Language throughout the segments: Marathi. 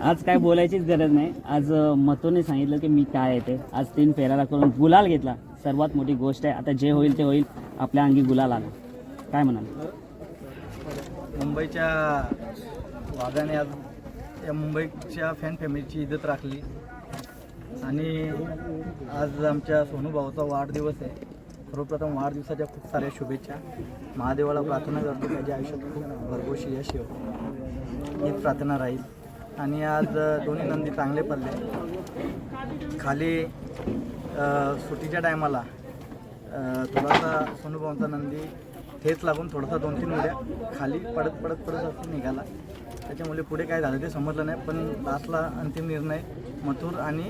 आज काय बोलायचीच गरज नाही. आज मथुरने सांगितलं की मी काय येते. आज 3 फेऱ्याला करून गुलाल घेतला, सर्वात मोठी गोष्ट आहे. आता जे होईल ते होईल, आपल्या अंगी गुलाल आला. काय म्हणाल? मुंबईच्या वाघाने आज या मुंबईच्या फॅन फॅमिलीची इज्जत राखली आणि आज आमच्या सोनूभाऊचा वाढदिवस आहे. सर्वप्रथम वाढदिवसाच्या खूप साऱ्या शुभेच्छा. महादेवाला प्रार्थना करतो त्याच्या आयुष्यात खूप भरघोशी यश येऊ, हीच प्रार्थना राहील. आणि आज दोन्ही नंदी चांगले पडले. खाली सुट्टीच्या टायमाला थोडासा सोनूभाऊंचा नंदी ठेच लागून थोडासा 2-3 उड्या खाली पडत असं निघाला. त्याच्यामुळे पुढे काय झालं ते समजलं नाही, पण लास्टला अंतिम निर्णय मथुर आणि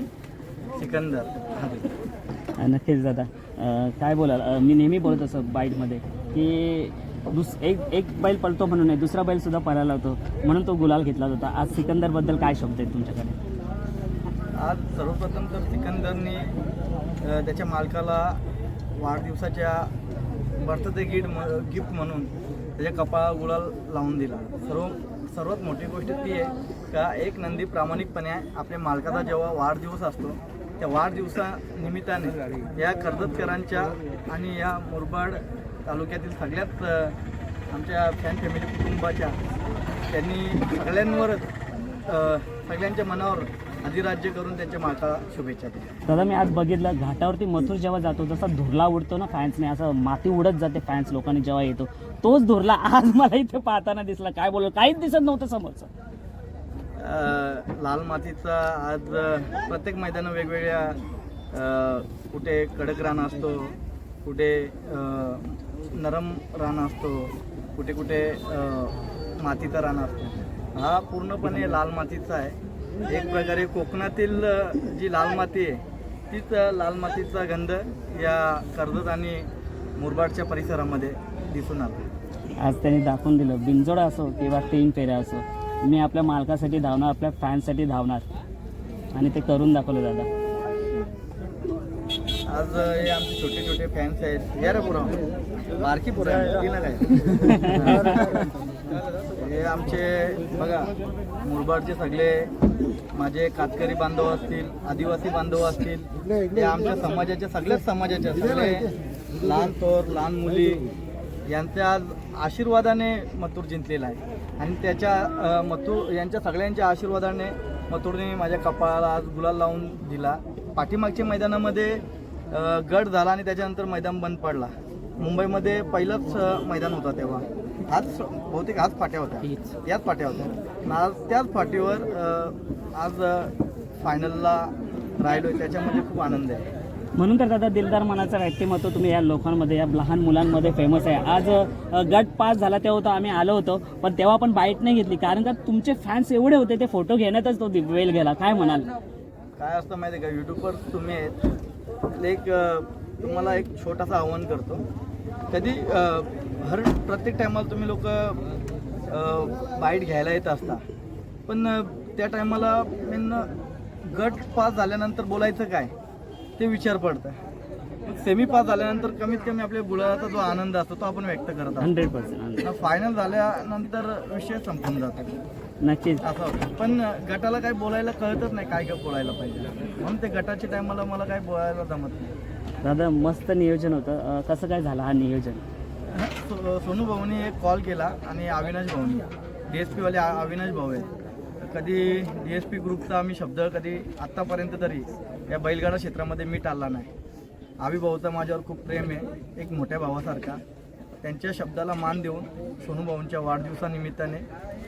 सिकंदर हा. नक्कीच दादा, काय बोलाल? मी नेहमी बोलत असं बाईटमध्ये की एक बैल पळतो म्हणून नाही, दुसरा बैल सुद्धा पळायला होतो म्हणून तो गुलाल घेतला होता. आज सिकंदरबद्दल काय शब्द आहेत तुमच्याकडे? आज सर्वप्रथम तर सिकंदरनी त्याच्या मालकाला वाढदिवसाच्या बर्थडे गिफ्ट म्हणून त्याच्या कपाळाला गुलाल लावून दिला. सर्वात मोठी गोष्ट ती आहे का एक नंदी प्रामाणिकपणे आपल्या मालकाचा जेव्हा वाढदिवस असतो त्या वाढदिवसानिमित्ताने या कर्जतकरांच्या आणि या मुरबाड तालुक्यातील सगळ्यात आमच्या फॅन फॅमिली कुटुंबाच्या त्यांनी सगळ्यांच्या मनावर अधिराज्य करून त्यांच्या मालकाला शुभेच्छा दिल्या. दादा, मी आज बघितलं घाटावरती मथुर जेव्हा जातो जसा धुरला उडतो ना फॅन्सने, असं माती उडत जाते फॅन्स लोकांनी जेव्हा येतो, तोच धुरला आज मला इथे पाहताना दिसला. काय बोललो, काहीच दिसत नव्हतं समोरचं. लाल मातीचा आज प्रत्येक मैदान वेगवेगळ्या, कुठे कडक रान असतो, कुठे नरम रान असतो, कुठे कुठे मातीचा रान असतो. हा पूर्णपणे लाल मातीचा आहे. एक प्रकारे कोकणातील जी लाल माती आहे तीच लाल मातीचा गंध या कर्जत आणि मुरबाडच्या परिसरामध्ये दिसून आला. आज त्यांनी दाखवून दिलं, बिनजोडा असो किंवा 3 फेऱ्या असो, मी आपल्या मालकासाठी धावणार, आपल्या फॅन्ससाठी धावणार, आणि ते करून दाखवलं दादा. आज हे आमचे छोटे छोटे फॅन्स आहेत, या रे पुरा बारकी पुरा काय हे आमचे बघा मुरबाडचे सगळे माझे कातकरी बांधव असतील, आदिवासी बांधव असतील, हे आमच्या समाजाच्या सगळ्याच समाजाच्या सगळे लहान थोर लहान मुली यांच्या आज आशीर्वादाने मथुर जिंकलेला आहे. आणि त्याच्या मथुर यांच्या सगळ्यांच्या आशीर्वादाने मथुरने माझ्या कपाळाला आज गुलाल लावून दिला. पाठीमागच्या मैदानामध्ये गट झाला आणि त्याच्यानंतर मैदान बंद पडला. मुंबईमध्ये पहिलंच मैदान होता तेव्हा. आज बहुतेक आज फाट्या होत्या, याच फाट्या होत्या. आज त्याच फाटीवर आज फायनलला राहिलो, त्याच्यामध्ये खूप आनंद आहे. म्हणून तर दादा दिलदार मनाचा व्यक्तिमत्व तुम्ही या लोकांमध्ये, या लहान मुलांमध्ये फेमस आहे. आज गट पास झाला तेव्हा होता, आम्ही आलो होतो, पण तेव्हा पण बाईट नाही घेतली कारण का तुमचे फॅन्स एवढे होते, ते फोटो घेण्यातच तो वेळ गेला. काय म्हणाल? काय असतं माहिती आहे का, यूट्यूबवर तुम्ही आहेत, तुम्हाला एक छोटासा आव्हान करतो. कधी प्रत्येक टायमाला तुम्ही लोक बाईट घ्यायला येत असता, पण त्या टायमाला गट पास झाल्यानंतर बोलायचं काय ते विचार पडतं. सेमी पास झाल्यानंतर कमीत कमी आपल्या गुलालाचा जो आनंद असतो तो आपण व्यक्त करत असतो. 100% फायनल झाल्यानंतर विषय संपून जातो. नक्कीच असं होतं. पण गटाला काय बोलायला कळतच नाही, काय बोलायला पाहिजे, म्हणून ते गटाच्या टायमाला मला काय बोलायला जमत नाही. दादा, मस्त नियोजन होतं. कसं काय झालं हा नियोजन? सोनू भाऊनी एक कॉल केला आणि अविनाश भाऊनी, DSP वाले अविनाश भाऊ आहेत. कधी DSP ग्रुपचा आम्ही शब्द कधी आत्तापर्यंत तरी या बैलगाडा क्षेत्रामध्ये मी टाळला नाही. आवी भाऊचा माझ्यावर खूप प्रेम आहे, एक मोठ्या भावासारखा. त्यांच्या शब्दाला मान देऊन सोनू भाऊंच्या वाढदिवसानिमित्ताने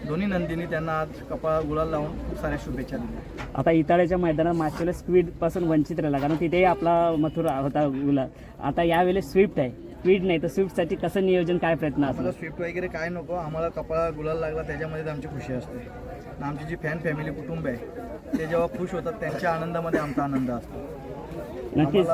दोन्ही नंदींनी त्यांना आज कपाळाला गुलाल लावून खूप साऱ्या शुभेच्छा दिल्या. आता इताळ्याच्या मैदानात मागच्या वेळेस स्पीडपासून वंचित राहिला, कारण तिथेही आपला मथुर होता गुलाल. आता यावेळेस स्विफ्ट आहे, स्पीड नाही, तर स्विफ्टसाठी कसं नियोजन, काय प्रयत्न असतो? आम्हाला स्विफ्ट वगैरे काय नको, आम्हाला कपाळाला गुलाल लागला त्याच्यामध्येच आमची खुशी असते. आमची जी फॅन फॅमिली कुटुंब आहे ते जेव्हा खुश होतात त्यांच्या आनंदामध्ये आमचा आनंद असतो. नक्कीच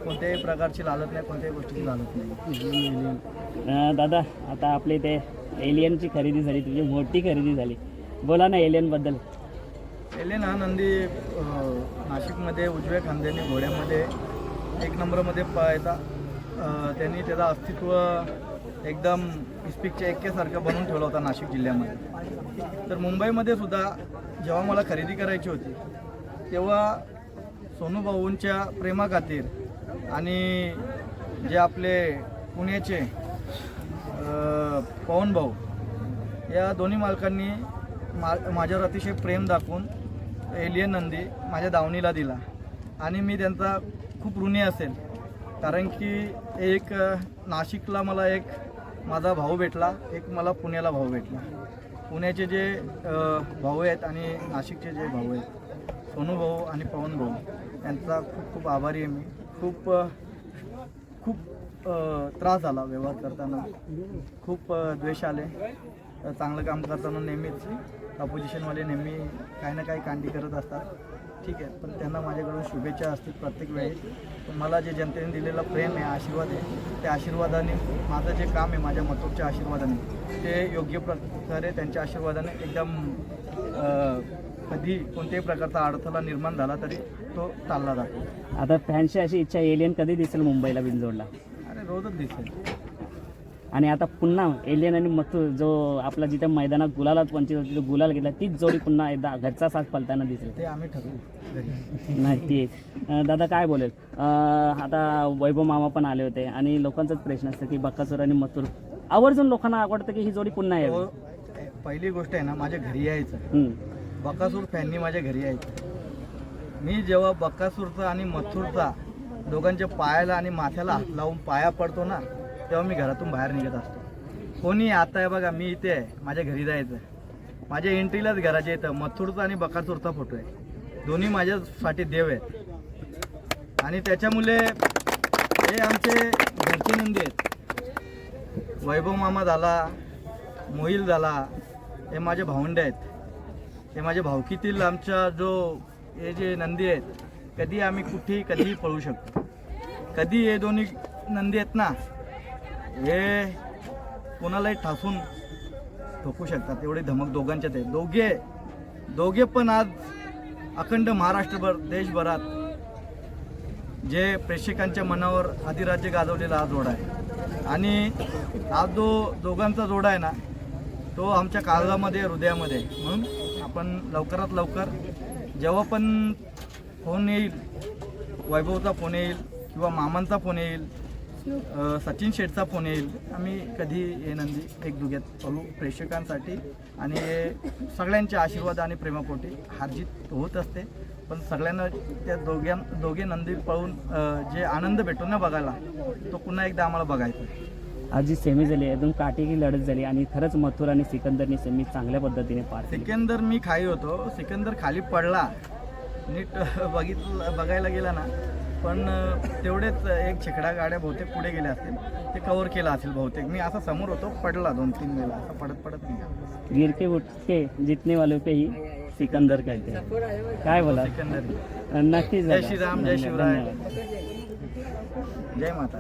कोणत्याही प्रकारची लालत नाही, कोणत्याही गोष्टीची लालत नाही. दादा, आता आपले ते एलियनची खरेदी झाली, तुझी मोठी खरेदी झाली, बोला ना एलियनबद्दल. एलियन हा नंदी नाशिकमध्ये उजव्या खांद्याने घोड्यामध्ये 1 नंबरमध्ये पाहायचा. त्यांनी त्याचं अस्तित्व एकदम इस्पिकच्या एक्क्यासारखं बनवून ठेवला होता नाशिक जिल्ह्यामध्ये. तर मुंबईमध्ये सुद्धा जेव्हा मला खरेदी करायची होती तेव्हा सोनू भाऊंच्या प्रेमाखातीर आणि जे आपले पुण्याचे पवन भाऊ या दोन्ही मालकांनी माझ्यावर अतिशय प्रेम दाखवून एलियन नंदी माझ्या दावणीला दिला आणि मी त्यांचा खूप ऋणी असेल, कारण की एक नाशिकला मला एक माझा भाऊ भेटला, एक मला पुण्याला भाऊ भेटला. पुण्याचे जे भाऊ आहेत आणि नाशिकचे जे भाऊ आहेत सोनू भाऊ आणि पवन भाऊ यांचा खूप खूप आभारी आहे मी. खूप त्रास झाला व्यवहार करताना, खूप द्वेष आले. चांगलं काम करताना नेहमीच अपोजिशनवाले नेहमी काही ना काही कांडी करत असतात, ठीक आहे, पण त्यांना माझ्याकडून शुभेच्छा असतील प्रत्येक वेळी. मला जे जनतेने दिलेलं प्रेम आहे, आशीर्वाद आहे, त्या आशीर्वादाने माझं जे काम आहे माझ्या मथुरच्या आशीर्वादाने ते योग्य प्रकारे त्यांच्या आशीर्वादाने एकदम कधी कोणत्याही प्रकारचा अडथळा निर्माण झाला तरी तो टाळला जातो. आता फॅनची अशी इच्छा, एलियन कधी दिसेल मुंबईला बिनजोडला? अरे रोजच दिसेल. आणि आता पुन्हा एलियन आणि मथुर जो आपला जिथे मैदानात गुलाला तिथे गुलाल घेतला, तीच जोडी पुन्हा एकदा घरचा साथ पलताना दिसेल. ते आम्ही ठरवू घरी. नक्की. दादा काय बोलेल? आता वैभव मामा पण आले होते आणि लोकांचाच प्रश्न असतं की बकासूर आणि मथुर आवर्जून लोकांना आवडतं की ही जोडी पुन्हा यावी. पहिली गोष्ट आहे ना, माझ्या घरी यायचं, बकासूर फॅननी माझ्या घरी यायचं. मी जेव्हा बकासूरचा आणि मथुरचा दोघांच्या पायाला आणि माथ्याला हात लावून पाया पडतो ना, तेव्हा मी घरातून बाहेर निघत असतो. कोणी आता आहे बघा, मी इथे आहे, माझ्या घरी जायचं, माझ्या एंट्रीलाच घराच्या इथं मथुरचा आणि बकासूरचा फोटो आहे. दोन्ही माझ्यासाठी देव आहेत आणि त्याच्यामुळे हे आमचे घरचे नंदी आहेत. वैभव मामा झाला, मोहिल झाला, हे माझे भावंडे आहेत. हे माझ्या भावकीतील आमच्या हे जे नंदी आहेत, कधी आम्ही कुठेही कधीही पळू शकतो. कधी हे दोन्ही नंदी आहेत ना, हे कोणालाही ठासून ठोकू शकतात, एवढी धमक दोघांच्यात आहे. दोघे पण आज अखंड महाराष्ट्रभर देशभरात जे प्रेक्षकांच्या मनावर अधिराज्य गाजवलेला हा जोडा आहे आणि हा जो दोघांचा जोडा आहे ना, तो आमच्या काळजामध्ये हृदयामध्ये आहे. म्हणून आपण लवकरात लवकर जेव्हा पण फोन येईल, वैभवचा फोन येईल किंवा मामांचा फोन येईल, सचिन शेठचा फोन येईल, आम्ही कधी हे नंदी एक दुग्यात पळू प्रेक्षकांसाठी. आणि सगळ्यांच्या आशीर्वाद आणि प्रेमापोटी हारजीत होत असते, पण सगळ्यांना त्या दोघे नंदी पळून जे आनंद भेटून ना बघायला, तो पुन्हा एकदा आम्हाला बघायचा. आज जी सेमी झाली एकदम काटेकी लढत झाली आणि खरंच मथुर आणि सिकंदरनी सेमी चांगल्या पद्धतीने पार केली. सिकंदर मी खाली होतो, सिकंदर खाली पडला, नीट बघायला गेला ना, पण तेवढेच एक शेकडा गाड्या बहुतेक पुढे गेल्या असतील, ते कव्हर केलं असेल बहुतेक. मी असा समोर होतो, पडला 2-3 वेळा, असं पडत नाही. गिर के उठ के जितने वालों पे ही सिकंदर कहते हैं. काय बोला? सिकंदर. नक्कीच. जय श्रीराम, जय शिवराय, जय माता.